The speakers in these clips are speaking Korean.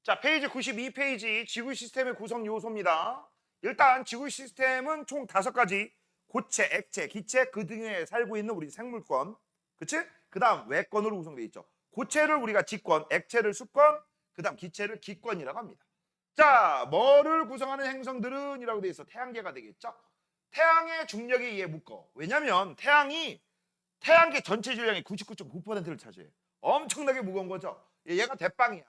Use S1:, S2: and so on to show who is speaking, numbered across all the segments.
S1: 자, 페이지 92페이지 지구 시스템의 구성 요소입니다. 일단 지구 시스템은 총 5가지 고체, 액체, 기체 그 등에 살고 있는 우리 생물권, 그치? 그 다음 외권으로 구성되어 있죠. 고체를 우리가 지권, 액체를 수권, 그 다음 기체를 기권이라고 합니다. 자, 뭐를 구성하는 행성들은 이라고 되어 있어. 태양계가 되겠죠. 태양의 중력에 의해 묶어. 왜냐면 태양계 전체 질량의 99.9%를 차지해. 엄청나게 무거운 거죠. 얘가 대빵이야.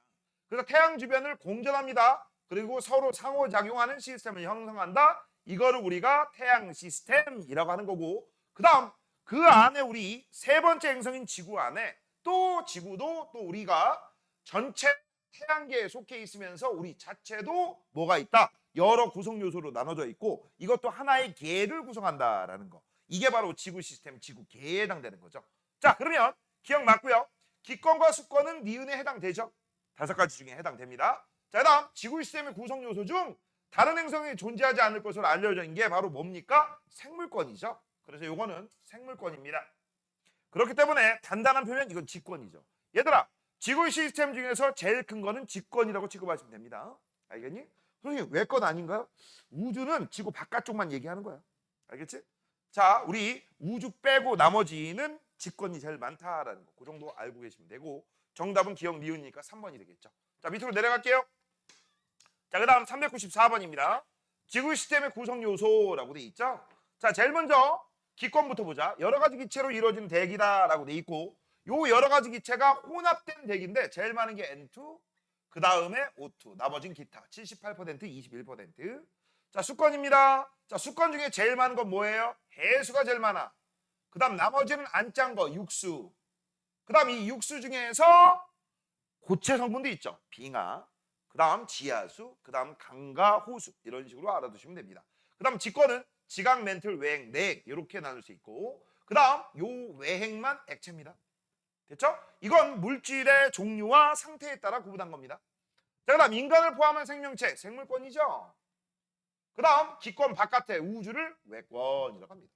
S1: 그래서 태양 주변을 공전합니다. 그리고 서로 상호작용하는 시스템을 형성한다. 이거를 우리가 태양 시스템이라고 하는 거고, 그 다음 그 안에 우리 세 번째 행성인 지구 안에 또 지구도 또 우리가 전체 태양계에 속해 있으면서 우리 자체도 뭐가 있다? 여러 구성 요소로 나눠져 있고 이것도 하나의 계를 구성한다라는 거. 이게 바로 지구 시스템, 지구 계에 해당되는 거죠. 자, 그러면 기억 맞고요. 기권과 수권은 니은에 해당되죠. 5가지 중에 해당됩니다. 자, 다음 지구 시스템의 구성 요소 중 다른 행성에 존재하지 않을 것으로 알려져 있는 게 바로 뭡니까? 생물권이죠. 그래서 요거는 생물권입니다. 그렇기 때문에 단단한 표현 이건 직권이죠. 얘들아, 지구 시스템 중에서 제일 큰 거는 직권이라고 취급하시면 됩니다. 알겠니? 선생님, 외권 아닌가요? 우주는 지구 바깥쪽만 얘기하는 거야. 알겠지? 자, 우리 우주 빼고 나머지는 직권이 제일 많다라는 거. 그 정도 알고 계시면 되고 정답은 기억 니은이니까 3번이 되겠죠. 자, 밑으로 내려갈게요. 자, 그 다음 394번입니다. 지구 시스템의 구성 요소라고 돼 있죠. 자, 제일 먼저 기권부터 보자. 여러 가지 기체로 이루어진 대기다라고 돼 있고 요 여러 가지 기체가 혼합된 대기인데 제일 많은 게 N2, 그 다음에 O2, 나머진 기타 78%, 21%. 자, 수권입니다. 자, 수권 중에 제일 많은 건 뭐예요? 해수가 제일 많아. 그 다음 나머지는 안 짠 거 육수. 그 다음 이 육수 중에서 고체 성분도 있죠. 빙하, 그 다음 지하수, 그 다음 강과 호수 이런 식으로 알아두시면 됩니다. 그 다음 직권은 지각, 멘틀, 외행, 내액 이렇게 나눌 수 있고 그 다음 요 외행만 액체입니다. 됐죠? 이건 물질의 종류와 상태에 따라 구분한 겁니다. 자, 그 다음 인간을 포함한 생명체, 생물권이죠. 그 다음 기권 바깥의 우주를 외권이라고 합니다.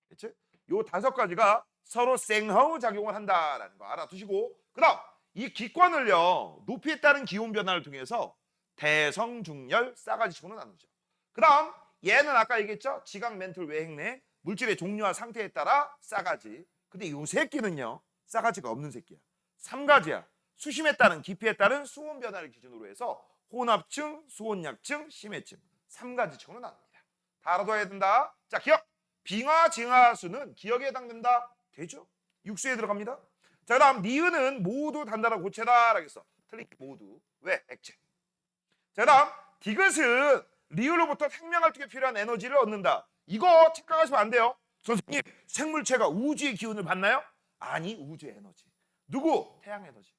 S1: 됐지? 요 5가지가 서로 생허우 작용을 한다라는 거 알아두시고 그 다음 이 기권을요 높이에 따른 기온 변화를 통해서 대성, 중열, 싸가지 식으로 나누죠. 그 다음 얘는 아까 얘기했죠. 지각, 멘틀, 외행, 내 물질의 종류와 상태에 따라 싸가지. 근데 요 새끼는요 싸가지가 없는 새끼야. 3가지야. 수심에 따른 깊이에 따른 수온 변화를 기준으로 해서 혼합층, 수온약층, 심해층 3가지 층으로 나눕니다. 다 알아둬야 된다. 자, 기억! 빙하, 증하수는 기억에 해당된다. 되죠? 육수에 들어갑니다. 자, 그다음 니은은 모두 단단한 고체다 라겠어. 틀린 모두. 왜? 액체. 자, 그다음 디귿은 리을로부터 생명활동에 필요한 에너지를 얻는다. 이거 착각하시면 안 돼요. 선생님, 생물체가 우주의 기운을 받나요? 아니, 우주의 에너지. 누구? 태양 에너지.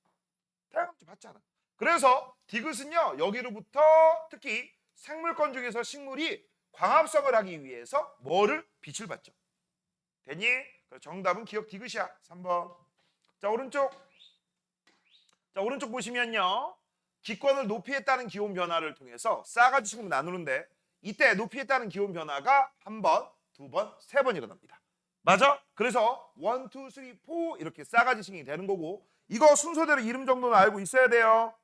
S1: 태양 에너지 받잖아. 그래서 디귿은요 여기로부터 특히 생물권 중에서 식물이 광합성을 하기 위해서 뭐를? 빛을 받죠. 되니? 정답은 기억 디귿이야. 3번. 자, 오른쪽. 자, 오른쪽 보시면요. 기권을 높이에 따른 기온 변화를 통해서 싸가지 식으로 나누는데 이때 높이에 따른 기온 변화가 한 번, 두 번, 세 번 일어납니다. 맞아? 그래서 1, 2, 3, 4 이렇게 싸가지 식이 되는 거고 이거 순서대로 이름 정도는 알고 있어야 돼요.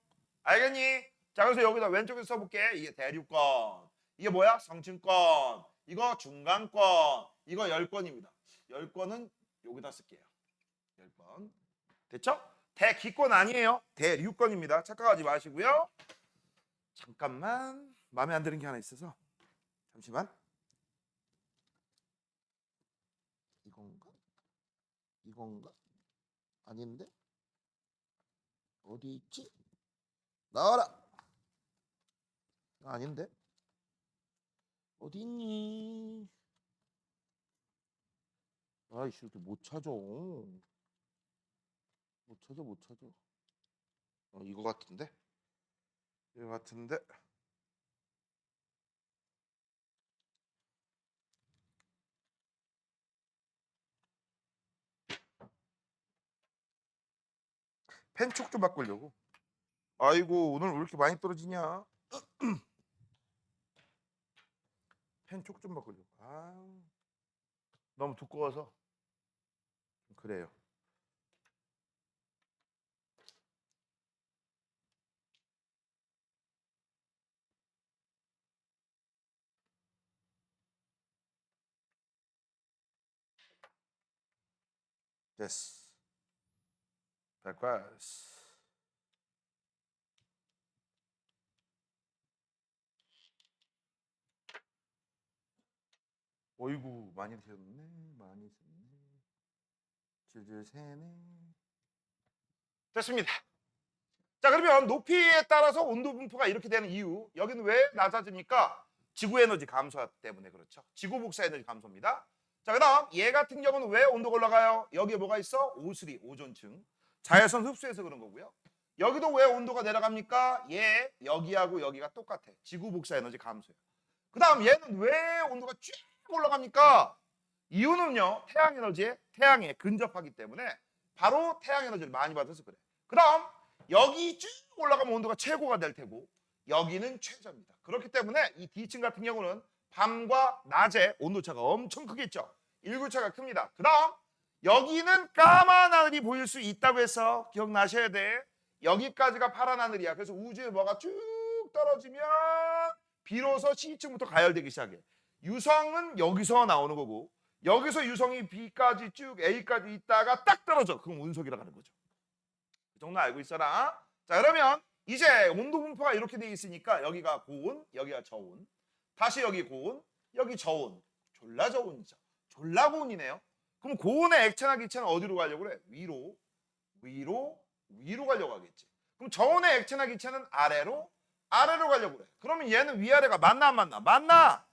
S1: 알겠니? 자, 그래서 여기다 왼쪽에서 써볼게. 이게 대륙권. 이게 뭐야? 성층권. 이거 중간권. 이거 열권입니다. 열권은 여기다 쓸게요. 열권. 됐죠? 대기권 아니에요. 대륙권입니다. 착각하지 마시고요. 잠깐만. 마음에 안 드는 게 하나 있어서. 잠시만. 이건가? 이건가? 아닌데? 어디 있지? 나와라. 아닌데? 어디 있니? 아이씨, 이렇게 못 찾아. 못 찾아. 이거 같은데? 이거 같은데? 펜촉 좀 바꾸려고. 아이고, 오늘 왜 이렇게 많이 떨어지냐? 펜촉 좀 바꾸려고. 아, 너무 두꺼워서. 그래요. 됐어. 됐어. 어이구 많이 드셨네. 많이 드셨네. 질질 새네. 됐습니다. 자, 그러면 높이에 따라서 온도 분포가 이렇게 되는 이유. 여기는 왜 낮아지니까 지구 에너지 감소 때문에 그렇죠. 지구 복사 에너지 감소입니다. 자, 그다음 얘 같은 경우는 왜 온도가 올라가요? 여기에 뭐가 있어? 오수리, 오존층. 자외선 흡수해서 그런 거고요. 여기도 왜 온도가 내려갑니까? 얘 여기하고 여기가 똑같아. 지구 복사 에너지 감소예요. 그다음 얘는 왜 온도가 쭉 올라갑니까? 이유는요. 태양에 근접하기 때문에 바로 태양 에너지를 많이 받아서 그래. 그다음 여기 쭉 올라가면 온도가 최고가 될 테고 여기는 최저입니다. 그렇기 때문에 이 D층 같은 경우는 밤과 낮에 온도차가 엄청 크겠죠. 일교차가 큽니다. 그 다음 여기는 까만 하늘이 보일 수 있다고 해서 기억나셔야 돼. 여기까지가 파란 하늘이야. 그래서 우주에 뭐가 쭉 떨어지면 비로소 C층부터 가열되기 시작해. 유성은 여기서 나오는 거고 여기서 유성이 B까지 쭉 A까지 있다가 딱 떨어져. 그건 운석이라고 하는 거죠. 그 정도 알고 있어라. 자, 그러면 이제 온도 분포가 이렇게 돼 있으니까 여기가 고온, 여기가 저온. 다시 여기 고온, 여기 저온. 졸라 저온이죠. 졸라 고온이네요. 그럼 고온의 액체나 기체는 어디로 가려고 그래? 위로, 위로, 위로 가려고 하겠지. 그럼 저온의 액체나 기체는 아래로, 아래로 가려고 그래. 그러면 얘는 위아래가 맞나 안 맞나? 맞나?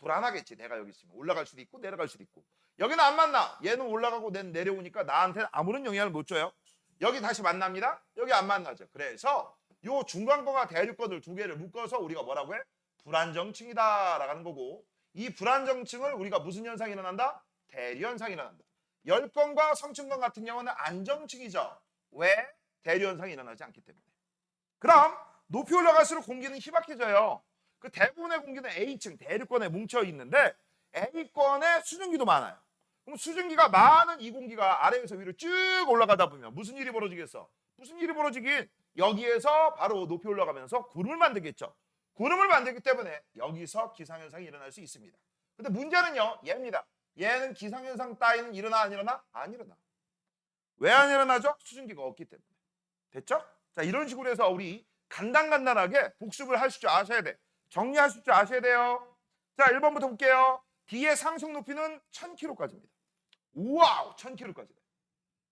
S1: 불안하겠지. 내가 여기 있으면 올라갈 수도 있고 내려갈 수도 있고. 여기는 안 맞나? 얘는 올라가고 얘는 내려오니까 나한테 아무런 영향을 못 줘요. 여기 다시 만납니다. 여기 안 만나죠. 그래서 요 중간권과 대륙권을 두 개를 묶어서 우리가 뭐라고 해? 불안정층이다라고 하는 거고 이 불안정층을 우리가 무슨 현상이 일어난다? 대류 현상이 일어난다. 열권과 성층권 같은 경우는 안정층이죠. 왜? 대류 현상이 일어나지 않기 때문에. 그럼 높이 올라갈수록 공기는 희박해져요. 그 대부분의 공기는 A층 대륙권에 뭉쳐 있는데 A권에 수증기도 많아요. 그럼 수증기가 많은 이 공기가 아래에서 위로 쭉 올라가다 보면 무슨 일이 벌어지겠어? 무슨 일이 벌어지긴 여기에서 바로 높이 올라가면서 구름을 만들겠죠. 구름을 만들기 때문에 여기서 기상현상이 일어날 수 있습니다. 근데 문제는요. 얘입니다. 얘는 기상현상 따위는 일어나 안 일어나? 안 일어나. 왜 안 일어나죠? 수증기가 없기 때문에. 됐죠? 자, 이런 식으로 해서 우리 간단하게 복습을 하실 줄 아셔야 돼. 정리하실 줄 아셔야 돼요. 자, 1번부터 볼게요. D의 상승 높이는 1000km까지입니다. 우와우, 1000km까지.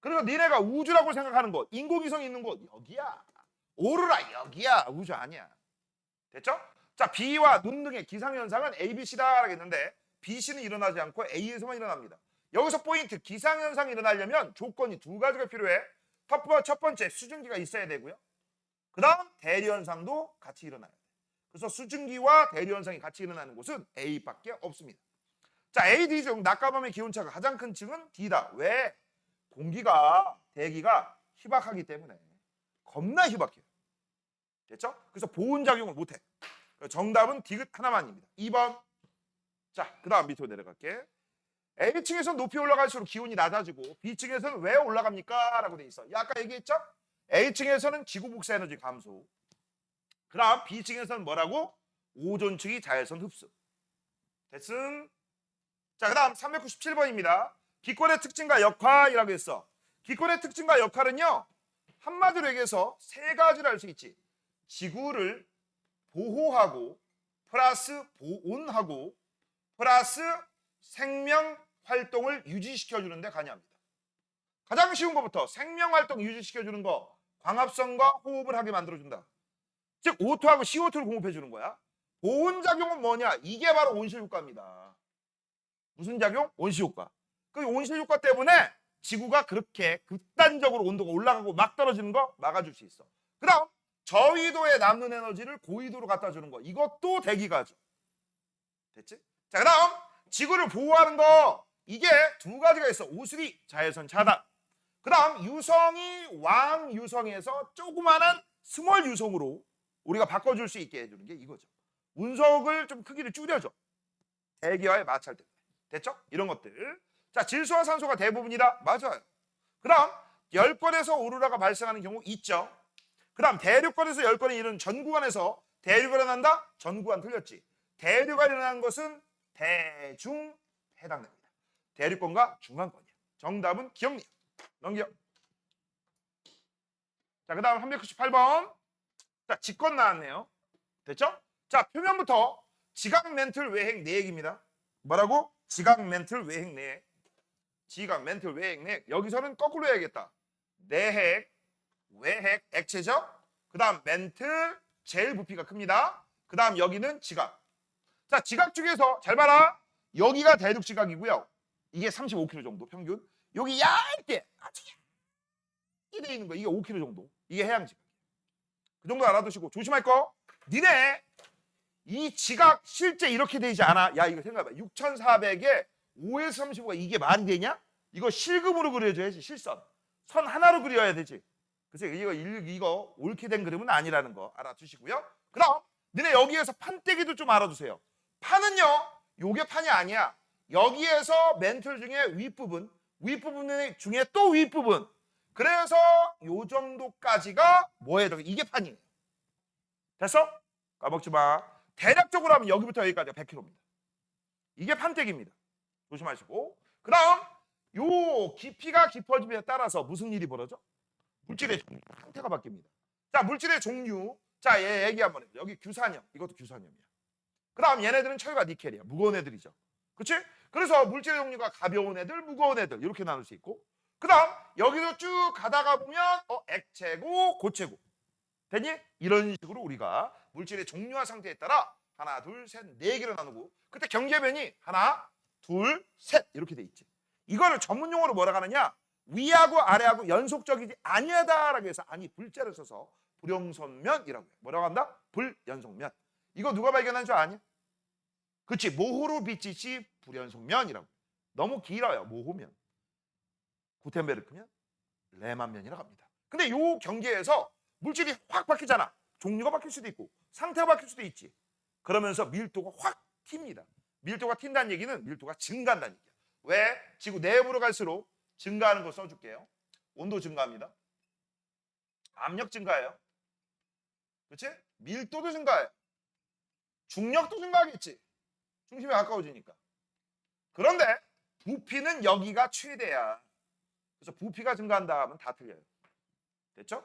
S1: 그래서 니네가 우주라고 생각하는 곳, 인공위성이 있는 곳 여기야. 오로라 여기야. 우주 아니야. 됐죠? 자, B와 눈 등의 기상현상은 A, B, C다라고 했는데 B, C는 일어나지 않고 A에서만 일어납니다. 여기서 포인트, 기상현상이 일어나려면 조건이 두 가지가 필요해. 첫 번째, 수증기가 있어야 되고요. 그 다음 대류현상도 같이 일어나야 돼. 그래서 수증기와 대류현상이 같이 일어나는 곳은 A밖에 없습니다. 자, A, D 중 낮과 밤의 기온차가 가장 큰 층은 D다. 왜? 대기가 희박하기 때문에. 겁나 희박해요. 됐죠? 그래서 보온작용을 못해. 정답은 디귿 하나만입니다. 2번. 자, 그 다음 밑으로 내려갈게. A층에서 높이 올라갈수록 기온이 낮아지고 B층에서는 왜 올라갑니까? 라고 돼 있어. 아까 얘기했죠? A층에서는 지구 복사 에너지 감소. 그 다음 B층에서는 뭐라고? 오존층이 자외선 흡수. 됐음? 자, 그 다음 397번입니다. 기권의 특징과 역할이라고 했어. 기권의 특징과 역할은요. 한마디로 얘기해서 세 가지를 알 수 있지. 지구를 보호하고 플러스 보온하고 플러스 생명 활동을 유지시켜주는 데 관여합니다. 가장 쉬운 것부터 생명 활동 유지시켜주는 거 광합성과 호흡을 하게 만들어준다. 즉 O2하고 CO2를 공급해주는 거야. 보온작용은 뭐냐? 이게 바로 온실효과입니다. 무슨 작용? 온실효과. 그 온실효과 때문에 지구가 그렇게 극단적으로 온도가 올라가고 막 떨어지는 거 막아줄 수 있어. 그 다음 저위도에 남는 에너지를 고위도로 갖다 주는 거. 이것도 대기가죠. 됐지? 자, 그 다음 지구를 보호하는 거. 이게 두 가지가 있어. 오수리, 자외선 차단. 그 다음 유성이 왕유성에서 조그마한 스몰 유성으로 우리가 바꿔줄 수 있게 해주는 게 이거죠. 운석을 좀 크기를 줄여줘. 대기와의 마찰 때문에. 됐죠? 이런 것들. 자, 질소와 산소가 대부분이다. 맞아요. 그 다음 열권에서 오로라가 발생하는 경우 있죠. 그 다음 대륙권에서 열권이 이루는 전구간에서 대류가 일어난다? 전구간 틀렸지. 대류가 일어나는 것은 대중 해당됩니다. 대륙권과 중간권이야. 정답은 기억력. 넘겨. 자, 그 다음 398번. 자, 직권 나왔네요. 됐죠? 자, 표면부터 지각 멘틀 외핵 내액입니다. 뭐라고? 지각 멘틀 외핵 내액. 지각 멘틀 외핵 내액. 여기서는 거꾸로 해야겠다. 내핵, 외핵, 액체죠? 그 다음 멘틀, 제일 부피가 큽니다. 그 다음 여기는 지각. 자, 지각 중에서 잘 봐라. 여기가 대륙 지각이고요. 이게 35km 정도 평균. 여기 얇게 아주 얇게 돼 있는 거 이게 5km 정도. 이게 해양 지각. 그 정도 알아두시고 조심할 거. 니네 이 지각 실제 이렇게 되지 않아. 야, 이거 생각해봐. 6,400에 5에서 35가 이게 말이 되냐? 이거 실금으로 그려줘야지. 실선. 선 하나로 그려야 되지. 그래서 이거 옳게 된 그림은 아니라는 거 알아두시고요. 그럼 너네 여기에서 판때기도 좀 알아두세요. 판은요, 요게 판이 아니야. 여기에서 멘틀 중에 윗부분 중에 또 윗부분. 그래서 요 정도까지가 뭐예요? 이게 판이에요. 됐어? 까먹지 마. 대략적으로 하면 여기부터 여기까지가 100km입니다. 이게 판때기입니다. 조심하시고. 그 다음 요 깊이가 깊어짐에 따라서 무슨 일이 벌어져? 물질의 상태가 바뀝니다. 자, 물질의 종류. 자, 얘 얘기 한번 해보자. 여기 규산염. 이것도 규산염이야. 그 다음 얘네들은 철과 니켈이야. 무거운 애들이죠. 그렇지? 그래서 물질의 종류가 가벼운 애들, 무거운 애들 이렇게 나눌 수 있고, 그 다음 여기서 쭉 가다가 보면 액체고 고체고. 됐니? 이런 식으로 우리가 물질의 종류와 상태에 따라 하나, 둘, 셋, 네 개로 나누고, 그때 경계면이 하나, 둘, 셋 이렇게 돼 있지. 이거를 전문 용어로 뭐라고 하느냐? 위하고 아래하고 연속적이지 아니하다라고 해서 아니 불자를 써서 불연속면이라고 해요. 뭐라고 한다? 불연속면. 이거 누가 발견한 줄 아냐? 그치, 모호로 빛이 불연속면이라고. 너무 길어요. 모호면. 구텐베르크면 레만면이라고 합니다. 근데 요 경계에서 물질이 확 바뀌잖아. 종류가 바뀔 수도 있고 상태가 바뀔 수도 있지. 그러면서 밀도가 확 튑니다. 밀도가 튄다는 얘기는 밀도가 증가한다는 얘기야. 왜? 지구 내부로 갈수록 증가하는 거 써줄게요. 온도 증가합니다. 압력 증가해요. 그렇지? 밀도도 증가해요. 중력도 증가하겠지. 중심이 가까워지니까. 그런데 부피는 여기가 최대야. 그래서 부피가 증가한다 하면 다 틀려요. 됐죠?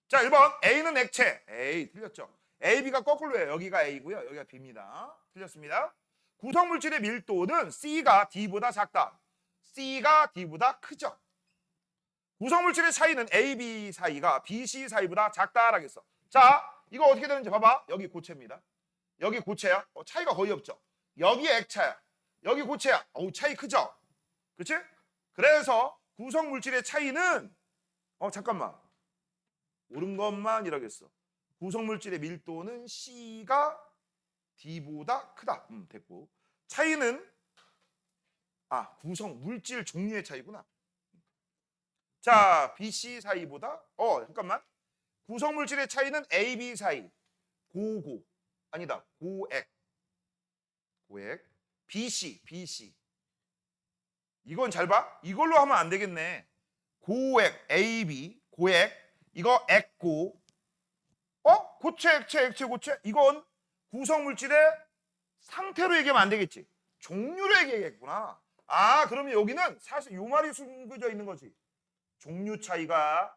S1: 자, 1번 A는 액체. A 틀렸죠. A, B가 거꾸로예요. 여기가 A고요. 여기가 B입니다. 틀렸습니다. 구성물질의 밀도는 C가 D보다 작다. C가 D보다 크죠. 구성물질의 차이는 A, B 사이가 B, C 사이보다 작다라고 했어. 자, 이거 어떻게 되는지 봐봐. 여기 고체입니다. 여기 고체야. 차이가 거의 없죠. 여기 액체야. 여기 고체야. 차이 크죠? 그렇지? 그래서 구성물질의 차이는 잠깐만. 옳은 것만 이라겠어. 구성물질의 밀도는 C가 D보다 크다. 됐고. 차이는 구성물질 종류의 차이구나. 자, B, C 사이보다 잠깐만. 구성물질의 차이는 A, B 사이. 고고. 아니다. 고액. BC. 이건 잘 봐. 이걸로 하면 안 되겠네. 고액 AB 고액. 이거 액고. 고체, 액체, 고체. 이건 구성물질의 상태로 얘기하면 안 되겠지. 종류로 얘기하겠구나. 그러면 여기는 사실 요 말이 숨겨져 있는 거지. 종류 차이가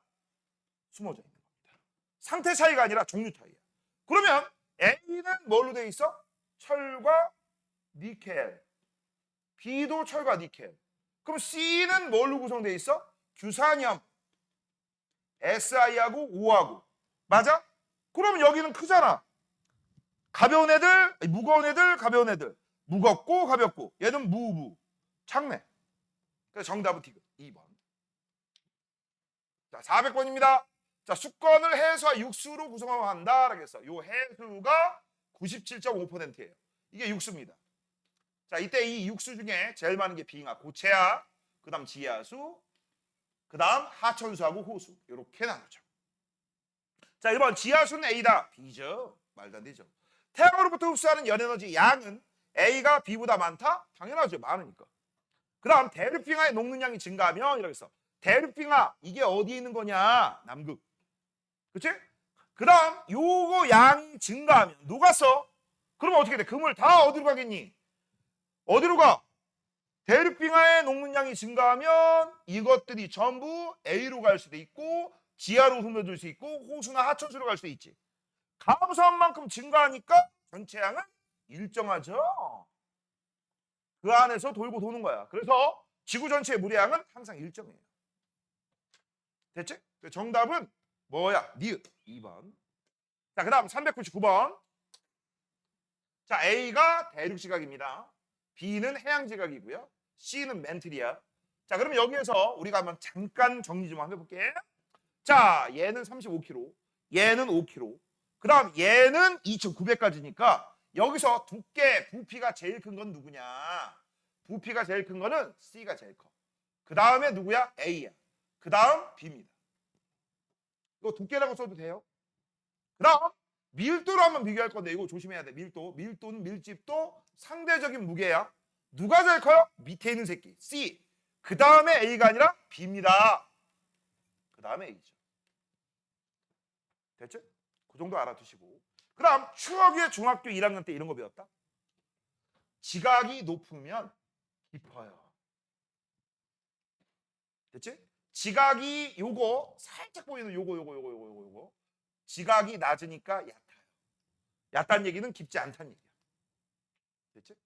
S1: 숨어져 있는 겁니다. 상태 차이가 아니라 종류 차이야. 그러면 A는 뭘로 돼 있어? 철과 니켈. B도 철과 니켈. 그럼 C는 뭘로 구성되어 있어? 규산염. Si하고 O하고. 맞아? 그럼 여기는 크잖아. 가벼운 애들, 무거운 애들, 가벼운 애들. 무겁고 가볍고. 얘는 무부. 작네. 그래서 정답은 디귿. 2번. 자, 400번입니다. 자, 수건을 해수와 육수로 구성한다. 라고 했어. 요 해수가 97.5%예요. 이게 육수입니다. 자, 이때 이 육수 중에 제일 많은 게 빙하, 고체야. 그 다음 지하수. 그 다음 하천수하고 호수. 이렇게 나누죠. 자, 1번 지하수는 A다. B죠. 말도 안 되죠. 태양으로부터 흡수하는 열에너지 양은 A가 B보다 많다? 당연하죠. 많으니까. 그 다음 대륙빙하의 녹는 양이 증가하면 이렇게 써. 대륙빙하 이게 어디에 있는 거냐? 남극. 그치? 그 다음 요거 양이 증가하면 녹았어. 그러면 어떻게 돼? 그물 다 어디로 가겠니? 어디로 가? 대륙빙하의 녹는량이 증가하면 이것들이 전부 A로 갈 수도 있고 지하로 스며들 수 있고 호수나 하천수로 갈 수도 있지. 감소한 만큼 증가하니까 전체 양은 일정하죠. 그 안에서 돌고 도는 거야. 그래서 지구 전체의 물의 양은 항상 일정해요. 됐지? 정답은 뭐야? 니은 2번. 자, 그 다음 399번. 자, A가 대륙지각입니다. B는 해양지각이고요. C는 멘틀이야. 자, 그럼 여기에서 우리가 한번 잠깐 정리 좀 한번 해볼게. 자, 얘는 35km, 얘는 5km. 그 다음 얘는 2,900까지니까 여기서 두께, 부피가 제일 큰 건 누구냐? 부피가 제일 큰 거는 C가 제일 커. 그 다음에 누구야? A야. 그 다음 B입니다. 이거 두께라고 써도 돼요. 그 다음 밀도로 한번 비교할 건데 이거 조심해야 돼. 밀도는 밀집도 상대적인 무게야. 누가 제일 커요? 밑에 있는 새끼 C. 그 다음에 A가 아니라 B입니다. 그 다음에 A죠. 됐죠? 그 정도 알아두시고. 그 다음 추억의 중학교 1학년 때 이런 거 배웠다. 지각이 높으면 깊어요. 됐지? 지각이 요거 살짝 보이는 요거 지각이 낮으니까 얕아요. 얕다는 얘기는 깊지 않다는 얘기야. 됐지?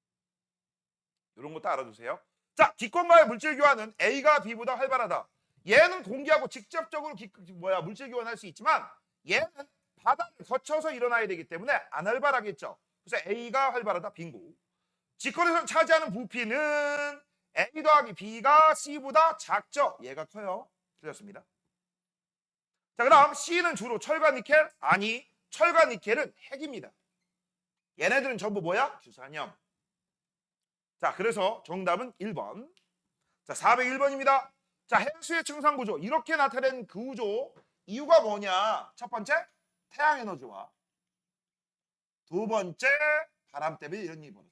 S1: 이런 것도 알아두세요. 자, 기권과의 물질 교환은 A가 B보다 활발하다. 얘는 공기하고 직접적으로 물질 교환할 수 있지만 얘는 바닥을 거쳐서 일어나야 되기 때문에 안 활발하겠죠. 그래서 A가 활발하다. 빙고. 직권에서 차지하는 부피는 A 더하기 B가 C보다 작죠. 얘가 커요. 틀렸습니다. 자, 그 다음 C는 주로 철과 니켈? 아니, 철과 니켈은 핵입니다. 얘네들은 전부 뭐야? 규산염. 자, 그래서 정답은 1번. 자, 401번입니다. 자, 해수의 증상 구조. 이렇게 나타낸 그 구조. 이유가 뭐냐? 첫 번째, 태양 에너지와 두 번째, 바람 때문에 이런 일이 벌어져.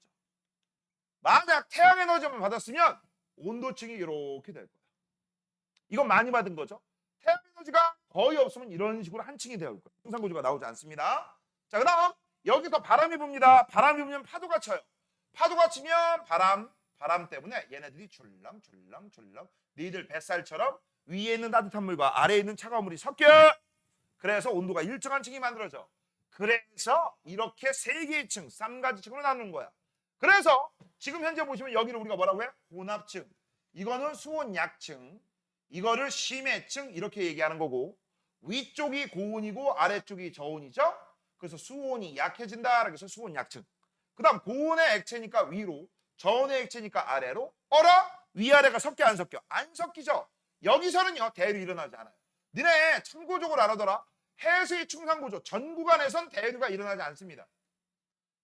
S1: 만약 태양 에너지만 받았으면 온도층이 이렇게 될 거야. 이건 많이 받은 거죠. 태양 에너지가 거의 없으면 이런 식으로 한 층이 되어 올 거예요. 증상 구조가 나오지 않습니다. 자, 그 다음 여기서 바람이 붑니다. 바람이 불면 파도가 쳐요. 파도가 치면 바람 때문에 얘네들이 줄랑 너희들 뱃살처럼 위에 있는 따뜻한 물과 아래에 있는 차가운 물이 섞여. 그래서 온도가 일정한 층이 만들어져. 그래서 이렇게 세 개의 층, 3가지 층으로 나누는 거야. 그래서 지금 현재 보시면 여기를 우리가 뭐라고 해? 혼합층. 이거는 수온 약층. 이거를 심해층 이렇게 얘기하는 거고 위쪽이 고온이고 아래쪽이 저온이죠. 그래서 수온이 약해진다. 그래서 수온 약층. 그 다음 고온의 액체니까 위로, 저온의 액체니까 아래로. 어라? 위아래가 섞여 안 섞여? 안 섞이죠. 여기서는요 대류 일어나지 않아요. 니네 참고적으로 알아둬라. 해수의 충상구조 전 구간에선 대류가 일어나지 않습니다.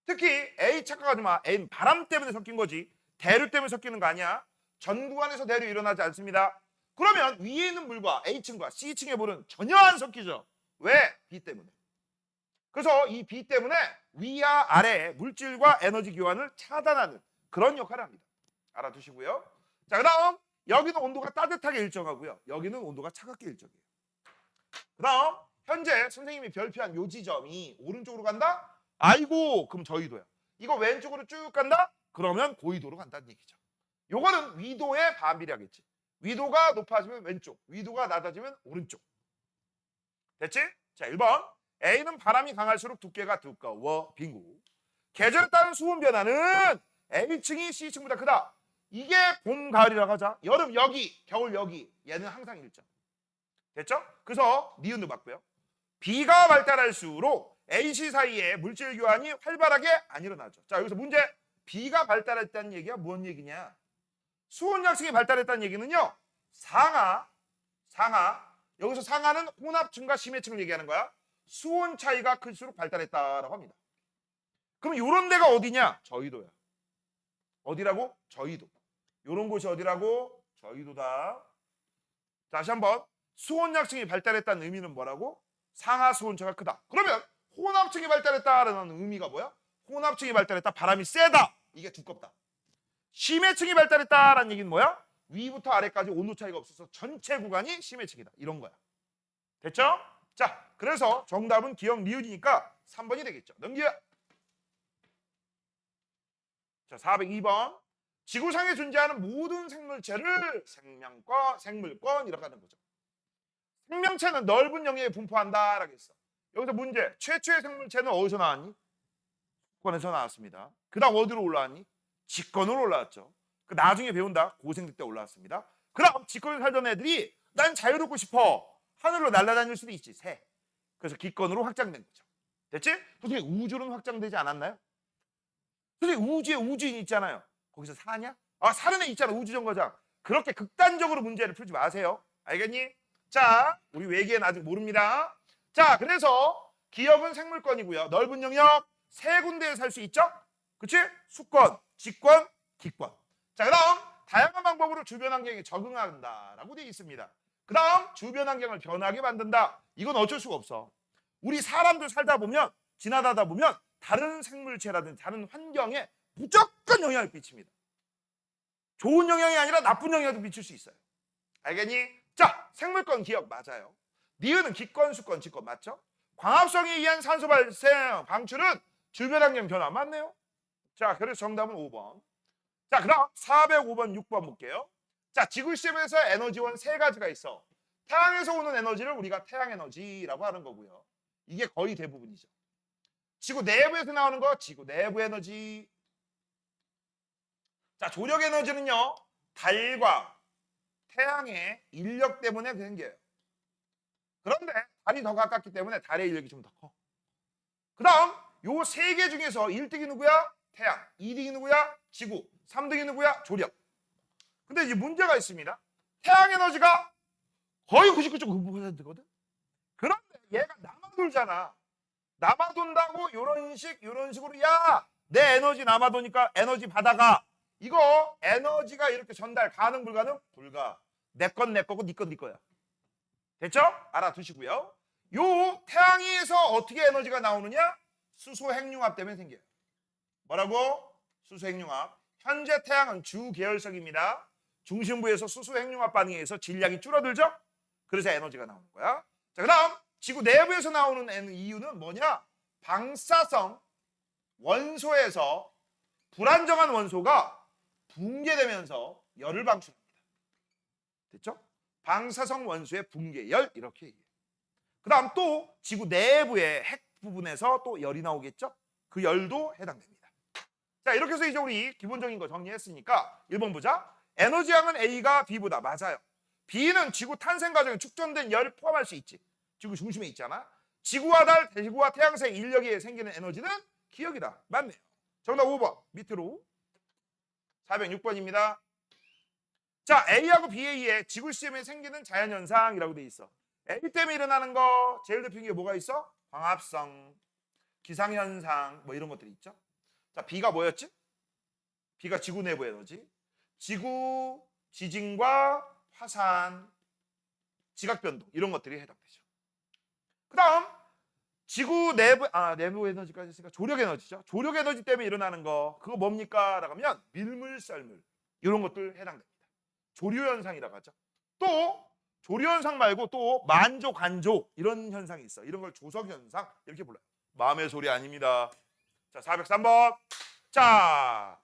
S1: 특히 A 착각하지 마. A는 바람 때문에 섞인 거지 대류 때문에 섞이는 거 아니야. 전 구간에서 대류 일어나지 않습니다. 그러면 위에 있는 물과 A층과 C층의 물은 전혀 안 섞이죠. 왜? B 때문에. 그래서 이 B 때문에 위와 아래의 물질과 에너지 교환을 차단하는 그런 역할을 합니다. 알아두시고요. 자, 그 다음 여기는 온도가 따뜻하게 일정하고요. 여기는 온도가 차갑게 일정해요. 그 다음 현재 선생님이 별표한 요 지점이 오른쪽으로 간다? 아이고 그럼 저위도야. 이거 왼쪽으로 쭉 간다? 그러면 고위도로 간다는 얘기죠. 요거는 위도에 반비례하겠지. 위도가 높아지면 왼쪽, 위도가 낮아지면 오른쪽. 됐지? 자, 1번. A는 바람이 강할수록 두께가 두꺼워. 빙고. 계절에 따른 수온 변화는 A층이 C층보다 크다. 이게 봄, 가을이라고 하자. 여름 여기, 겨울 여기. 얘는 항상 일정. 됐죠? 그래서 니은도 맞고요. B가 발달할수록 A, C 사이에 물질 교환이 활발하게 안 일어나죠. 자, 여기서 문제. B가 발달했다는 얘기가 뭔 얘기냐? 수온 약층이 발달했다는 얘기는요. 상하. 여기서 상하는 혼합층과 심해층을 얘기하는 거야. 수온 차이가 클수록 발달했다라고 합니다. 그럼 이런 데가 어디냐? 저위도야. 어디라고? 저위도. 이런 곳이 어디라고? 저위도다. 다시 한번. 수온 약층이 발달했다는 의미는 뭐라고? 상하 수온차가 크다. 그러면 혼합층이 발달했다라는 의미가 뭐야? 혼합층이 발달했다. 바람이 세다. 이게 두껍다. 심해층이 발달했다라는 얘기는 뭐야? 위부터 아래까지 온도 차이가 없어서 전체 구간이 심해층이다. 이런 거야. 됐죠? 자, 그래서 정답은 기억 니은이니까 3번이 되겠죠. 넘겨. 자, 402번. 지구상에 존재하는 모든 생물체를 생물권이라고 하는 거죠. 생명체는 넓은 영역에 분포한다라고 했어. 여기서 문제. 최초의 생물체는 어디서 나왔니? 수권에서 나왔습니다. 그 다음 어디로 올라왔니? 직권으로 올라왔죠. 그 나중에 배운다. 고생들 때 올라왔습니다. 그 다음 직권에 살던 애들이 난 자유롭고 싶어. 하늘로 날아다닐 수도 있지. 새. 그래서 기권으로 확장된 거죠. 됐지? 선생님 우주는 확장되지 않았나요? 선생님 우주에 우주인 있잖아요. 거기서 사냐? 아 사는 애 있잖아. 우주정거장. 그렇게 극단적으로 문제를 풀지 마세요. 알겠니? 자 우리 외계는 아직 모릅니다. 자 그래서 기업은 생물권이고요. 넓은 영역 세 군데에 살 수 있죠? 그치? 수권, 직권, 기권. 자, 그 다음 다양한 방법으로 주변 환경에 적응한다라고 되어 있습니다. 그 다음 주변 환경을 변하게 만든다. 이건 어쩔 수가 없어. 우리 사람도 살다 보면 지나다 보면 다른 생물체라든지 다른 환경에 무조건 영향을 끼칩니다. 좋은 영향이 아니라 나쁜 영향도 미칠 수 있어요. 알겠니? 자, 생물권 기억 맞아요. 니은은 기권, 수권, 직권 맞죠? 광합성에 의한 산소 발생, 방출은 주변 환경 변화 맞네요. 자, 그래서 정답은 5번. 자, 그럼 405번, 6번 볼게요. 자, 지구 시스템에서 에너지원 세 가지가 있어. 태양에서 오는 에너지를 우리가 태양 에너지라고 하는 거고요. 이게 거의 대부분이죠. 지구 내부에서 나오는 거 지구 내부 에너지. 자, 조력 에너지는요. 달과 태양의 인력 때문에 생겨요. 그런데 달이 더 가깝기 때문에 달의 인력이 좀 더 커. 그 다음 요 세 개 중에서 1등이 누구야? 태양. 2등이 누구야? 지구. 3등이 누구야? 조력. 근데 이제 문제가 있습니다. 태양 에너지가 거의 99.9%거든. 그런데 얘가 남아돌잖아. 남아돈다고 이런 식으로 야, 내 에너지 남아도니까 에너지 받아가. 이거 에너지가 이렇게 전달 가능 불가능? 불가. 내 건 내 거고 네 건 네 거야. 됐죠? 알아두시고요. 요 태양에서 어떻게 에너지가 나오느냐? 수소 핵융합 때문에 생겨요. 뭐라고? 수소 핵융합. 현재 태양은 주계열석입니다. 중심부에서 수소 핵융합 반응에 의해서 질량이 줄어들죠? 그래서 에너지가 나오는 거야. 자, 그다음 지구 내부에서 나오는 이유는 뭐냐? 방사성 원소에서 불안정한 원소가 붕괴되면서 열을 방출합니다. 됐죠? 방사성 원소의 붕괴열 이렇게 얘기해요. 그다음 또 지구 내부의 핵 부분에서 또 열이 나오겠죠? 그 열도 해당됩니다. 자, 이렇게 해서 이제 우리 기본적인 거 정리했으니까 1번 보자. 에너지량은 A가 B보다 맞아요. B는 지구 탄생 과정에 축전된 열을 포함할 수 있지. 지구 중심에 있잖아. 지구와 달, 지구와 태양 사이 인력에 생기는 에너지는 기억이다. 맞네요. 정답 5번 밑으로 406번입니다. 자, A하고 B에 의해 지구 시스템에 생기는 자연현상이라고 돼 있어. A 때문에 일어나는 거 제일 대표적인 게 뭐가 있어? 광합성, 기상현상 뭐 이런 것들이 있죠. 자, B가 뭐였지? B가 지구 내부 에너지. 지구, 지진과 화산, 지각변동 이런 것들이 해당되죠. 그 다음 지구 내부 에너지까지 있으니까 조력 에너지죠. 조력 에너지 때문에 일어나는 거 그거 뭡니까? 라고 하면 밀물, 썰물 이런 것들 해당됩니다. 조류 현상이라고 하죠. 또 조류 현상 말고 또 만조, 간조 이런 현상이 있어. 이런 걸 조석 현상 이렇게 불러요. 마음의 소리 아닙니다. 자, 403번. 자,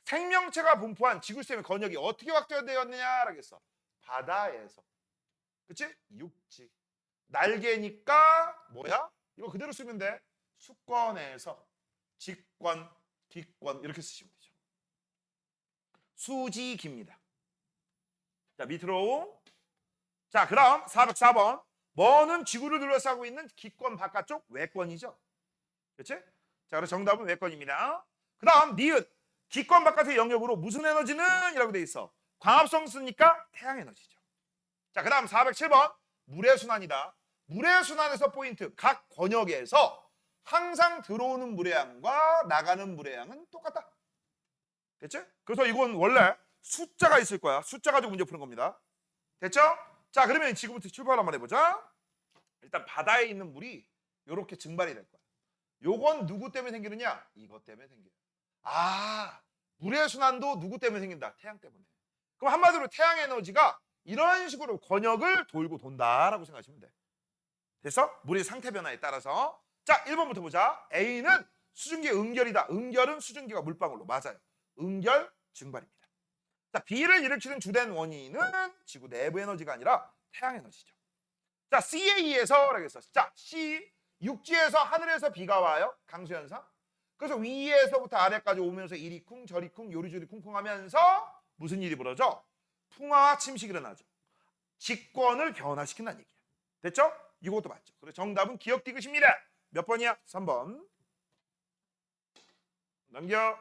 S1: 생명체가 분포한 지구 시스템의 권역이 어떻게 확대되었느냐라고 했어. 바다에서. 그치? 육지. 날개니까 뭐야? 이거 그대로 쓰면 돼. 수권에서 직권, 기권 이렇게 쓰시면 되죠. 수직입니다. 자, 밑으로. 자, 그럼 404번. 뭐는 지구를 둘러싸고 있는 기권 바깥쪽 외권이죠. 그렇지? 자, 그래서 정답은 외권입니다. 그 다음 니은. 기권 바깥의 영역으로 무슨 에너지는? 이라고 돼 있어. 광합성 쓰니까 태양 에너지죠. 자, 그 다음 407번. 물의 순환이다. 물의 순환에서 포인트. 각 권역에서 항상 들어오는 물의 양과 나가는 물의 양은 똑같다. 됐죠? 그래서 이건 원래 숫자가 있을 거야. 숫자 가지고 문제 푸는 겁니다. 됐죠? 자, 그러면 지금부터 출발 한번 해보자. 일단 바다에 있는 물이 이렇게 증발이 될 거야. 요건 누구 때문에 생기느냐? 이것 때문에 생겨요. 아, 물의 순환도 누구 때문에 생긴다? 태양 때문에. 그럼 한마디로 태양 에너지가 이런 식으로 권역을 돌고 돈다라고 생각하시면 돼. 됐어? 물의 상태 변화에 따라서. 자, 1번부터 보자. A는 수증기의 응결이다. 응결은 수증기가 물방울로. 맞아요. 응결 증발입니다. 자, B를 일으키는 주된 원인은 지구 내부 에너지가 아니라 태양 에너지죠. 자, CA에서 그래서 자, C 육지에서 하늘에서 비가 와요. 강수 현상. 그래서 위에서부터 아래까지 오면서 이리 쿵 저리 쿵 요리조리 쿵쿵 하면서 무슨 일이 벌어져? 풍화와 침식이 일어나죠. 직권을 변화시킨다는 얘기야. 됐죠? 이것도 맞죠. 그래서 정답은 기억 디귿입니다. 몇 번이야? 3번. 넘겨.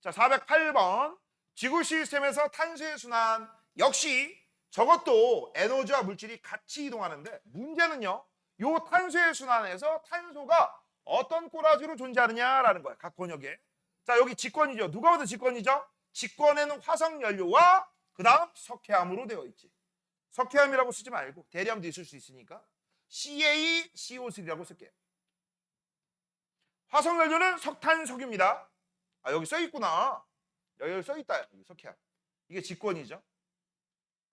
S1: 자, 408번. 지구 시스템에서 탄소의 순환. 역시 저것도 에너지와 물질이 같이 이동하는데 문제는요. 요 탄소의 순환에서 탄소가 어떤 꼬라지로 존재하느냐라는 거야. 각 권역에. 자, 여기 직권이죠. 누가 봐도 직권이죠. 직권에는 화석 연료와 그다음 석회암으로 되어 있지. 석회암이라고 쓰지 말고 대리암도 있을 수 있으니까 CaCO3라고 쓸게요. 화석 연료는 석탄석유입니다. 아, 여기 써 있구나. 여기 써 있다. 여기 석회암. 이게 직권이죠.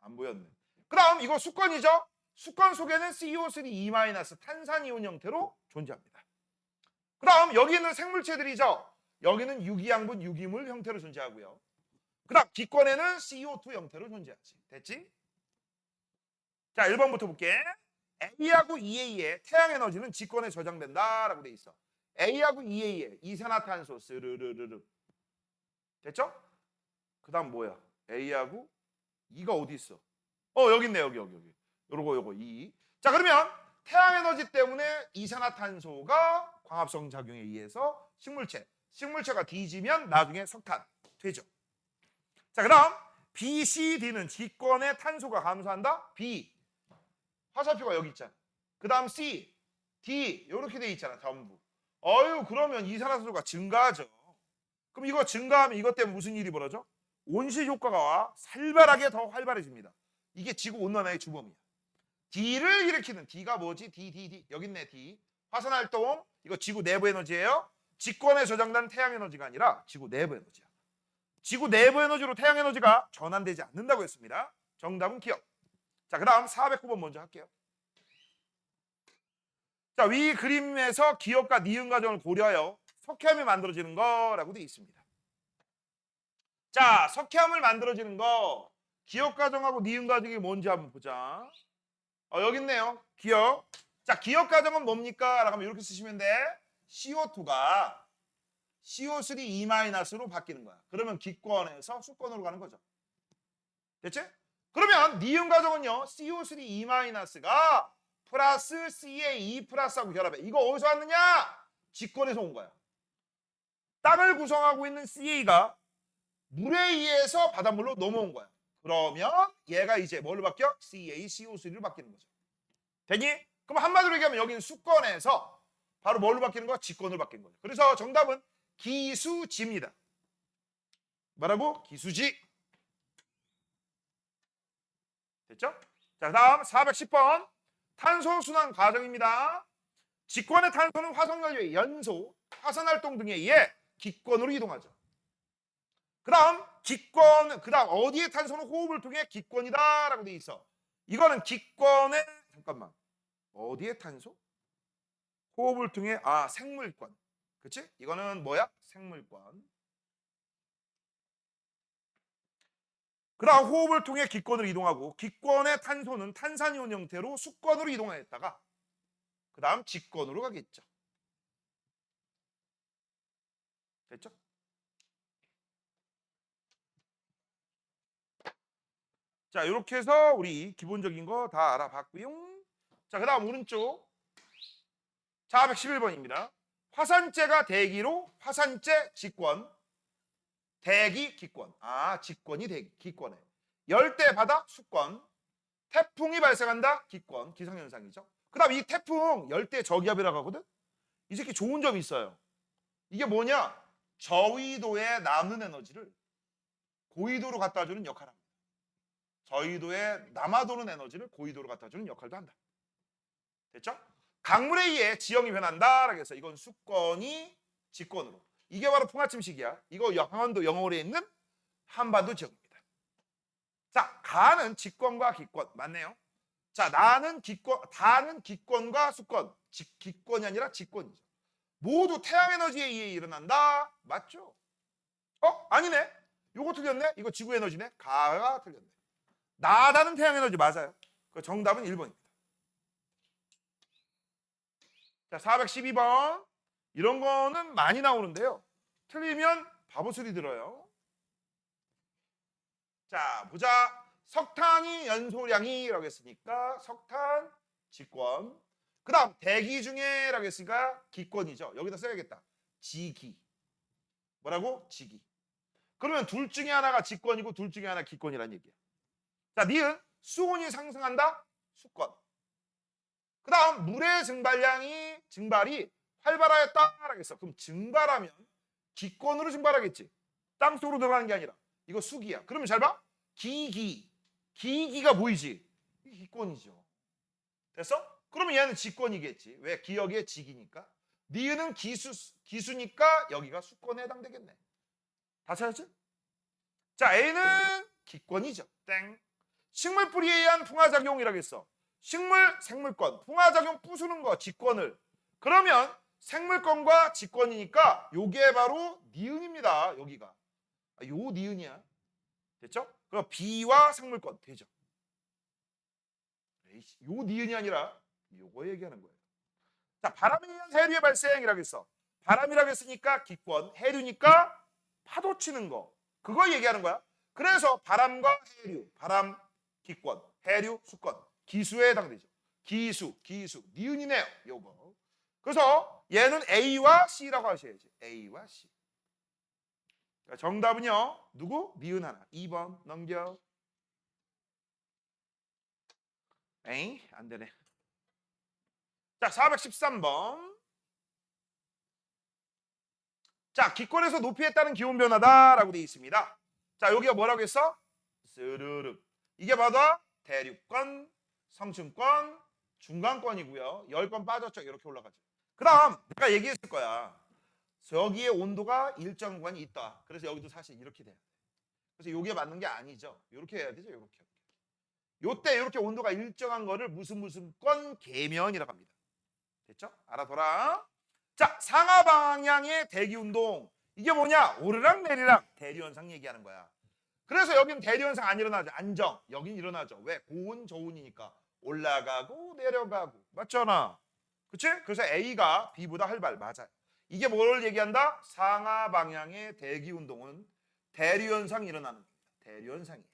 S1: 안 보였네. 그다음 이거 수권이죠. 수권 속에는 CO3 탄산이온 형태로 존재합니다. 그다음 여기 있는 생물체들이죠. 여기는 유기양분 유기물 형태로 존재하고요. 그다음 기권에는 CO2 형태로 존재하지. 됐지? 자, 1번부터 볼게. A하고 EA의 태양 에너지는 직권에 저장된다라고 돼 있어. A하고 EA의 이산화탄소 스르르르르. 됐죠? 그다음 뭐야? A하고 E가 어디 있어? 여기 있네. 여기. 요거 E. 자, 그러면 태양 에너지 때문에 이산화탄소가 광합성 작용에 의해서 식물체가 뒤지면 나중에 석탄 되죠. 자, 그다음 B, C, D는 직권의 탄소가 감소한다. B. 화살표가 여기 있잖아. 그다음 C, D 이렇게 돼 있잖아. 전부. 그러면 이산화탄소가 증가하죠. 그럼 이거 증가하면 이것 때문에 무슨 일이 벌어져? 온실 효과가 살벌하게 더 활발해집니다. 이게 지구 온난화의 주범이야. D를 일으키는 D가 뭐지? D. 여기 있네. D. 화산활동. 이거 지구 내부 에너지예요. 직권에 저장된 태양 에너지가 아니라 지구 내부 에너지야. 지구 내부 에너지로 태양 에너지가 전환되지 않는다고 했습니다. 정답은 기억. 자, 그다음 409번 먼저 할게요. 자, 위 그림에서 기억과 니은 과정을 고려하여 석회암이 만들어지는 거라고 되어 있습니다. 자, 석회암을 만들어지는 거 기억 과정하고 니은 과정이 뭔지 한번 보자. 여기 있네요. 기억. 자, 기억 과정은 뭡니까? 라고 하면 이렇게 쓰시면 돼. CO2가 CO3 바뀌는 거야. 그러면 기권에서 수권으로 가는 거죠. 됐지? 그러면 니은 과정은요. CO3 플러스 CA2 플러스하고 결합해. 이거 어디서 왔느냐? 직권에서 온 거야. 땅을 구성하고 있는 CA가 물에 의해서 바닷물로 넘어온 거야. 그러면 얘가 이제 뭘로 바뀌어? CaCO3로 바뀌는 거죠. 되니? 그럼 한마디로 얘기하면 여기는 수권에서 바로 뭘로 바뀌는 거야? 직권으로 바뀌는 거죠. 그래서 정답은 기수지입니다. 뭐라고? 기수지. 됐죠? 자, 다음 410번. 탄소 순환 과정입니다. 직권의 탄소는 화석연료의 연소, 화산활동 등에 의해 기권으로 이동하죠. 그다음 어디에 탄소는 호흡을 통해 기권이다라고 돼 있어. 이거는 기권의 잠깐만. 어디에 탄소? 호흡을 통해 생물권. 그렇지? 이거는 뭐야? 생물권. 그다음 호흡을 통해 기권으로 이동하고 기권의 탄소는 탄산이온 형태로 수권으로 이동했다가 그다음 직권으로 가겠죠. 됐죠? 자, 이렇게 해서 우리 기본적인 거 다 알아봤고요. 자, 그다음 오른쪽 411번입니다. 화산재가 대기로 화산재 직권, 대기 기권. 직권이 대기, 기권에. 열대 바다 수권, 태풍이 발생한다 기권, 기상현상이죠. 그다음 이 태풍 열대 저기압이라고 하거든. 이 새끼 좋은 점이 있어요. 이게 뭐냐? 저위도에 남는 에너지를 고위도로 갖다 주는 역할을 합니다. 저위도에 남아도는 에너지를 고위도로 갖다 주는 역할도 한다. 됐죠? 강물에 의해 지형이 변한다라고 해서 이건 수권이 직권으로. 이게 바로 풍화침식이야. 이거 강원도 영월에 있는 한반도 지역입니다. 자, 가는 직권과 기권 맞네요. 자, 다는 기권과 수권. 기권이 아니라 직권이죠. 모두 태양 에너지에 의해 일어난다. 맞죠? 아니네. 요거 틀렸네? 이거 지구 에너지네? 가가 틀렸네. 나다는 태양 에너지 맞아요. 그 정답은 1번입니다. 자, 412번. 이런 거는 많이 나오는데요. 틀리면 바보 소리 들어요. 자, 보자. 석탄이 연소량이라고 했으니까 석탄 직권. 그 다음 대기 중에라고 했으니까 기권이죠. 여기다 써야겠다. 지기. 뭐라고? 지기. 그러면 둘 중에 하나가 직권이고 둘 중에 하나 기권이란 얘기야. 자, 니은 수온이 상승한다? 수권. 그 다음 물의 증발이 활발하였다라고 했어. 그럼 증발하면 기권으로 증발하겠지. 땅속으로 들어가는 게 아니라. 이거 수기야. 그러면 잘 봐. 기기가 보이지? 이게 기권이죠. 됐어? 그러면 얘는 직권이겠지. 왜? 기역의 직이니까. 니은은 기수니까 여기가 수권에 해당되겠네. 다 찾았지? 자, A는 기권이죠. 땡. 식물뿌리에 의한 풍화작용이라고 했어. 생물권, 풍화작용 부수는 거, 직권을. 그러면 생물권과 직권이니까 요게 바로 니은입니다. 여기가. 요 니은이야. 됐죠? 그럼 B와 생물권 되죠. 요 니은이 아니라 요거 얘기하는 거예요. 자, 바람에 의한 해류의 발생이라고 했어. 바람이라고 했으니까 기권, 해류니까 파도 치는 거. 그거 얘기하는 거야. 그래서 바람과 해류, 바람, 기권, 해류, 수권. 기수에 해당되죠. 기수, 니은이네요. 요거. 그래서 얘는 A와 C라고 하셔야지. A와 C. 정답은요. 누구? 니은 하나. 2번 넘겨. 에이, 안 되네. 자, 413번. 자, 기권에서 높이에 따른 기온 변화다라고 되어 있습니다. 자, 여기가 뭐라고 했어? 스르륵. 이게 바로 대륙권, 성층권, 중간권이고요. 10권 빠졌죠. 이렇게 올라가죠. 그 다음 내가 얘기했을 거야. 저기에 온도가 일정 구간이 있다. 그래서 여기도 사실 이렇게 돼야 돼. 그래서 이게 맞는 게 아니죠. 이렇게 해야 되죠. 이렇게. 요때 이렇게 온도가 일정한 거를 무슨 권 계면이라고 합니다. 됐죠? 알아둬라. 자, 상하 방향의 대기 운동. 이게 뭐냐? 오르락 내리락 대류현상 얘기하는 거야. 그래서 여기는 대류현상 안 일어나죠. 안정. 여긴 일어나죠. 왜? 고온 저온이니까 올라가고 내려가고. 맞잖아. 그치? 그래서 A가 B보다 활발. 맞아요. 이게 뭘 얘기한다? 상하 방향의 대기 운동은 대류현상이 일어나는 겁니다. 대류현상이에요.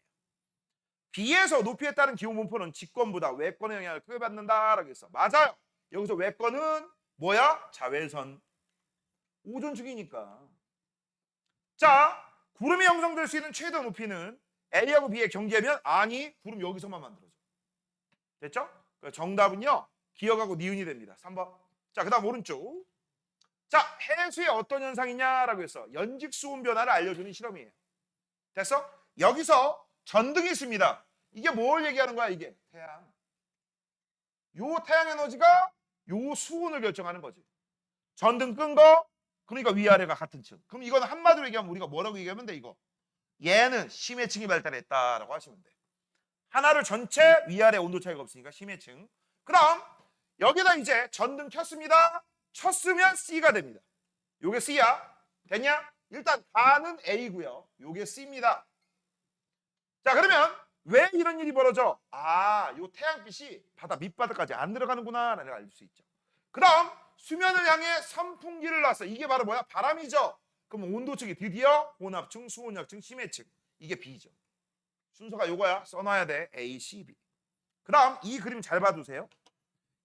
S1: B에서 높이에 따른 기온 분포는 직권보다 외권의 영향을 크게 받는다라고 했어. 맞아요. 여기서 외권은 뭐야? 자외선. 오존축이니까. 자, 구름이 형성될 수 있는 최대 높이는 A하고 B의 경계면 아니, 구름 여기서만 만들어져. 됐죠? 정답은요. 기억하고 니은이 됩니다. 3번. 자, 그 다음 오른쪽. 자, 해수에 어떤 현상이냐라고 해서 연직 수온 변화를 알려주는 실험이에요. 됐어? 여기서 전등이 있습니다. 이게 뭘 얘기하는 거야, 이게? 태양. 요 태양 에너지가 요 수온을 결정하는 거지. 전등 끈 거, 그러니까 위아래가 같은 층. 그럼 이건 한마디로 얘기하면 우리가 뭐라고 얘기하면 돼, 이거? 얘는 심해층이 발달했다라고 하시면 돼. 하나를 전체 위아래 온도 차이가 없으니까 심해층. 그 다음 여기다 이제 전등 켰습니다. 켰으면 C가 됩니다. 요게 C야. 됐냐? 일단 가는 A고요. 요게 C입니다. 자, 그러면 왜 이런 일이 벌어져? 아, 요 태양빛이 바다 밑바닥까지 안 들어가는구나 라는 걸 알 수 있죠. 그 다음 수면을 향해 선풍기를 놨어. 이게 바로 뭐야? 바람이죠. 그럼 온도층이 드디어 혼합층, 수온약층, 심해층. 이게 B죠. 순서가 요거야. 써놔야 돼. A, C, B. 그 다음 이 그림 잘 봐두세요.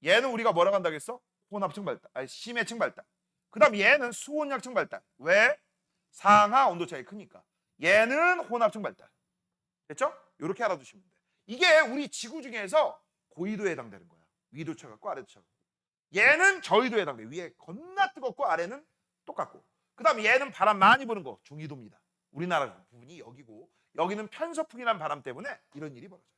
S1: 얘는 우리가 뭐라고 한다고 했어? 혼합층 발달. 아니, 심해층 발달. 그 다음 얘는 수온약층 발달. 왜? 상하 온도 차이 크니까. 얘는 혼합층 발달. 됐죠? 이렇게 알아두시면 돼. 이게 우리 지구 중에서 고緯도에 해당되는 거야. 위도 차갑고 아래도 차갑고. 얘는 저緯도에 해당돼. 위에 겁나 뜨겁고 아래는 똑같고. 그 다음 얘는 바람 많이 부는 거 중위도입니다. 우리나라 부분이 여기고 여기는 편서풍이라는 바람 때문에 이런 일이 벌어져요.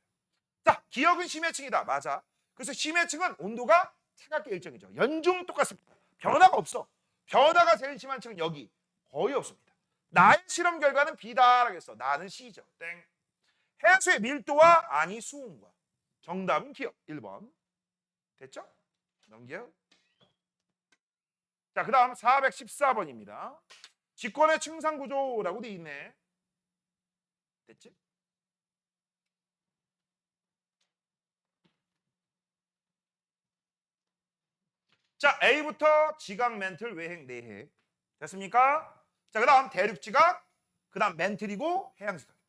S1: 자, 기역은 심해층이다. 맞아. 그래서 심해층은 온도가 차갑게 일정이죠. 연중 똑같습니다. 변화가 없어. 변화가 제일 심한 층은 여기. 거의 없습니다. 나의 실험 결과는 B다라고 했어. 나는 C죠. 땡. 해수의 밀도와 아니 수온과. 정답은 기역 1번. 됐죠? 넘겨. 자, 그 다음 414번입니다. 직권의 층상구조라고 돼 있네. 됐지? 자, A부터 지각, 멘틀, 외핵, 내핵. 됐습니까? 자, 그 다음 대륙지각, 그 다음 멘틀이고 해양지각입니다.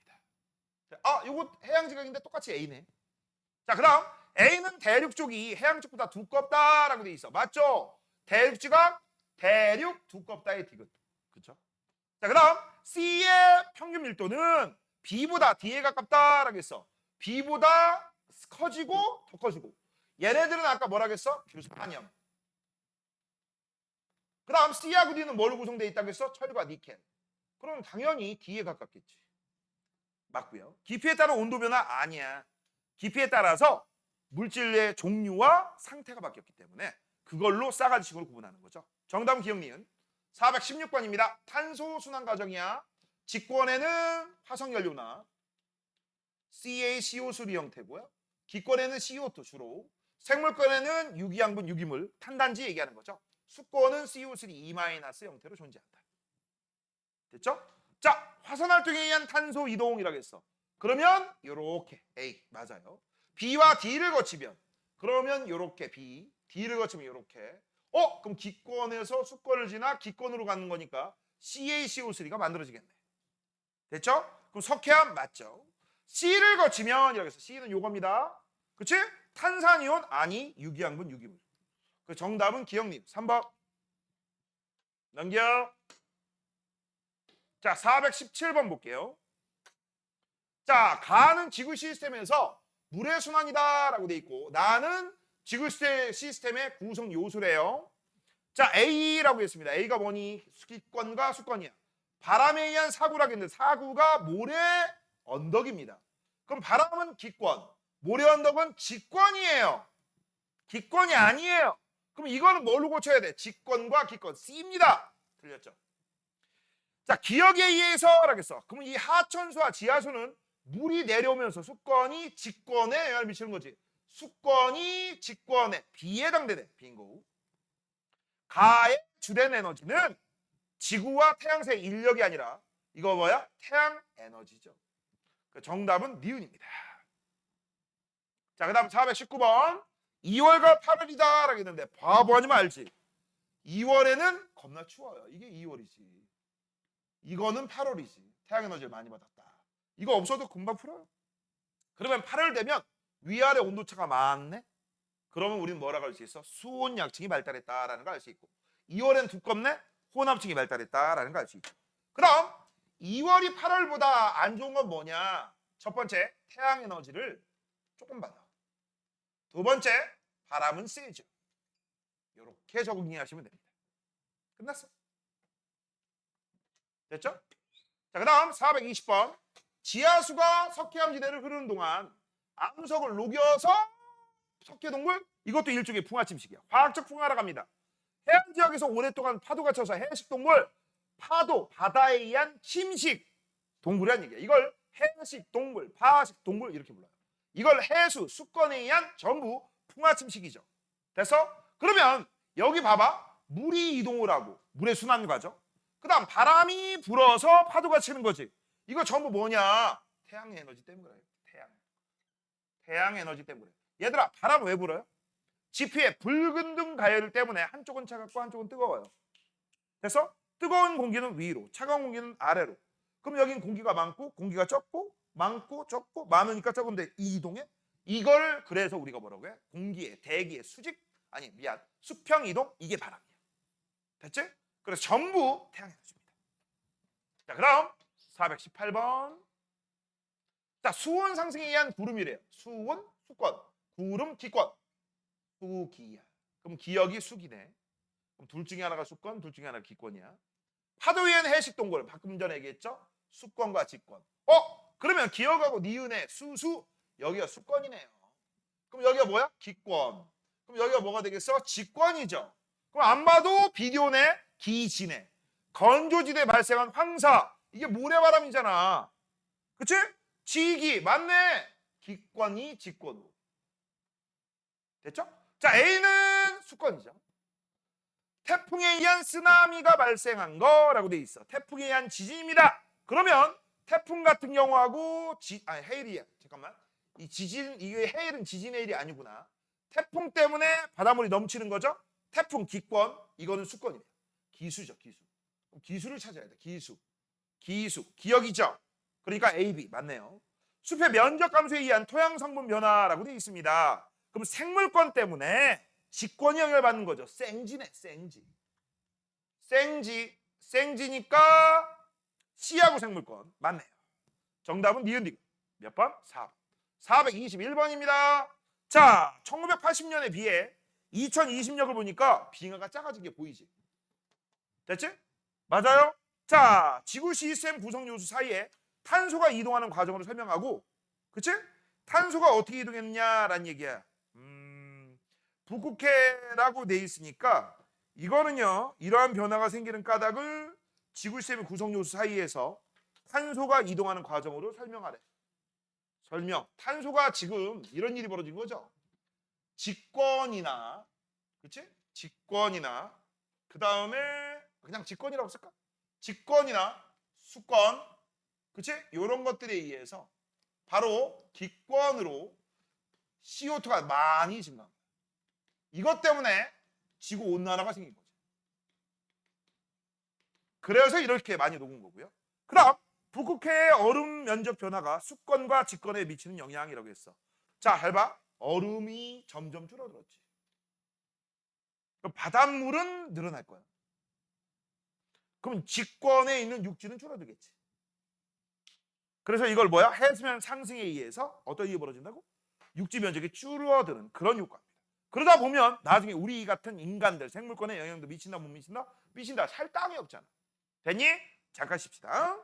S1: 아, 요거 해양지각인데 똑같이 A네. 자, 그 다음 A는 대륙 쪽이 해양 쪽보다 두껍다라고 돼 있어. 맞죠? 대륙지각, 대륙 두껍다의 디귿. 그쵸? 자, 그 다음 C의 평균 밀도는 B보다 D에 가깝다라고 했어. B보다 커지고 더 커지고. 얘네들은 아까 뭐라고 했어? 규산염. 그 다음 C하고 D는 뭘로 구성되어 있다고 했어? 철과 니켈. 그럼 당연히 D에 가깝겠지. 맞고요. 깊이에 따른 온도 변화 아니야. 깊이에 따라서 물질의 종류와 상태가 바뀌었기 때문에 그걸로 싸가지식으로 구분하는 거죠. 정답은 기억니은 416번입니다. 탄소 순환 과정이야. 직권에는 화석연료나 CaCO3 형태고요. 기권에는 CO2 주로. 생물권에는 유기양분, 유기물, 탄단지 얘기하는 거죠. 수권은 CO3 E- 형태로 존재한다. 됐죠? 자, 화산 활동에 의한 탄소 이동이라고 했어. 그러면 요렇게 A 맞아요. B와 D를 거치면 그러면 요렇게 B, D를 거치면 요렇게. 그럼 기권에서 수권을 지나 기권으로 가는 거니까 CaCO3가 만들어지겠네. 됐죠? 그럼 석회암 맞죠? C를 거치면 이렇게 해서 C는 요겁니다. 그치? 탄산이온 아니 유기양분 유기물. 그 정답은 기억님 3번. 넘겨. 자, 417번 볼게요. 자, 가는 지구 시스템에서 물의 순환이다라고 돼 있고 나는 지구 시스템의 구성 요소래요. 자, A라고 했습니다. A가 뭐니? 기권과 수권이야. 바람에 의한 사구라고 했는데 사구가 모래 언덕입니다. 그럼 바람은 기권, 모래 언덕은 직권이에요. 기권이 아니에요. 그럼 이거는 뭘로 고쳐야 돼? 직권과 기권 C입니다. 틀렸죠? 자, 기역에 의해서라고 했어. 그럼 이 하천수와 지하수는 물이 내려오면서 수권이 직권에 영향을 미치는 거지. 수권이 직권에 비해당되네. 빙고. 가의 주된 에너지는 지구와 태양새 인력이 아니라 이거 뭐야? 태양 에너지죠. 정답은 니은입니다. 자, 그 다음 419번. 2월과 8월이다 라고 했는데 바보 아니면 알지? 2월에는 겁나 추워요. 이게 2월이지. 이거는 8월이지. 태양 에너지를 많이 받았다. 이거 없어도 금방 풀어요. 그러면 8월 되면 위아래 온도차가 많네? 그러면 우리는 뭐라고 할 수 있어? 수온약층이 발달했다라는 걸 알 수 있고 2월엔 두껍네? 혼합층이 발달했다라는 걸 알 수 있죠. 그럼 2월이 8월보다 안 좋은 건 뭐냐? 첫 번째, 태양 에너지를 조금 받아. 두 번째, 바람은 세죠. 이렇게 적응하시면 됩니다. 끝났어. 됐죠? 자, 그 다음 420번. 지하수가 석회암지대를 흐르는 동안 암석을 녹여서 석회동굴 이것도 일종의 풍화침식이야. 과학적 풍화라 갑니다. 해안 지역에서 오랫동안 파도가 쳐서 해식동물 파도 바다에 의한 침식 동굴이라는 얘기야. 이걸 해식 동굴, 파식 동굴 이렇게 불러요. 이걸 해수 수권에 의한 전부 풍화침식이죠. 됐어? 그러면 여기 봐봐. 물이 이동을 하고 물의 순환 과정. 그다음 바람이 불어서 파도가 치는 거지. 이거 전부 뭐냐? 태양 에너지 때문에 그래요. 태양 에너지 때문에. 얘들아, 바람 왜 불어요? 지피의 붉은 등 가열 때문에 한쪽은 차갑고 한쪽은 뜨거워요. 그래서 뜨거운 공기는 위로, 차가운 공기는 아래로. 그럼 여긴 공기가 많고 공기가 적고 많고 적고 많으니까 적은데 이 이동에 이걸 그래서 우리가 뭐라고 해? 공기의 대기의 수평 이동 이게 바람이야. 됐지? 그래서 전부 태양 에너지입니다. 자, 그럼 418번. 자, 수온 상승에 의한 구름이래요. 수온, 수권, 구름, 기권. 수기야. 그럼 기역이 수기네. 그럼 둘 중에 하나가 수권, 둘 중에 하나가 기권이야. 파도에 의한 해식 동굴. 방금 전에 얘기했죠? 수권과 직권. 그러면 기역하고 니은의 수수 여기가 수권이네요. 그럼 여기가 뭐야? 기권. 그럼 여기가 뭐가 되겠어? 직권이죠. 그럼 안 봐도 비디오네, 기지네. 건조지대에 발생한 황사. 이게 모래바람이잖아. 그치? 지기 맞네. 기권이 직권으로. 됐죠? 자, A는 수권이죠. 태풍에 의한 쓰나미가 발생한 거라고 돼 있어. 태풍에 의한 지진입니다. 그러면 태풍 같은 경우하고 해일이야. 잠깐만. 이게 해일은 지진 해일이 아니구나. 태풍 때문에 바닷물이 넘치는 거죠. 태풍 기권, 이거는 수권이에요. 기수죠, 기수. 기수를 찾아야 돼. 기수. 기억이죠. 그러니까 A, B 맞네요. 숲의 면적 감소에 의한 토양 성분 변화라고 되어 있습니다. 그럼 생물권 때문에 직권이 영향을 받는 거죠. 생지네, 생지. 생지니까 C하고 생물권 맞네요. 정답은 니은디귿. 몇 번? 4번. 421번입니다. 자, 1980년에 비해 2020년을 보니까 빙하가 작아진 게 보이지? 됐지? 맞아요? 자, 지구 시스템 구성 요소 사이에 탄소가 이동하는 과정으로 설명하고, 그치? 탄소가 어떻게 이동했냐라는 얘기야. 북극해라고 돼 있으니까 이거는요, 이러한 변화가 생기는 까닭을 지구 시스템의 구성 요소 사이에서 탄소가 이동하는 과정으로 설명하래. 설명. 탄소가 지금 이런 일이 벌어진 거죠. 직권이나, 그치? 직권이나, 그 다음에 그냥 직권이라고 쓸까? 직권이나 수권, 그치? 이런 것들에 의해서 바로 기권으로 CO2가 많이 증가한 거야. 이것 때문에 지구 온난화가 생긴 거죠. 그래서 이렇게 많이 녹은 거고요. 그다음 북극해의 얼음 면적 변화가 수권과 직권에 미치는 영향이라고 했어. 자, 잘 봐. 얼음이 점점 줄어들었지. 그럼 바닷물은 늘어날 거야. 그럼 직권에 있는 육지는 줄어들겠지. 그래서 이걸 뭐야? 해수면 상승에 의해서 어떤 일이 벌어진다고? 육지 면적이 줄어드는 그런 효과입니다. 그러다 보면 나중에 우리 같은 인간들, 생물권에 영향도 미친다 못 미친다? 미친다. 살 땅이 없잖아. 됐니? 잠깐 쉽시다.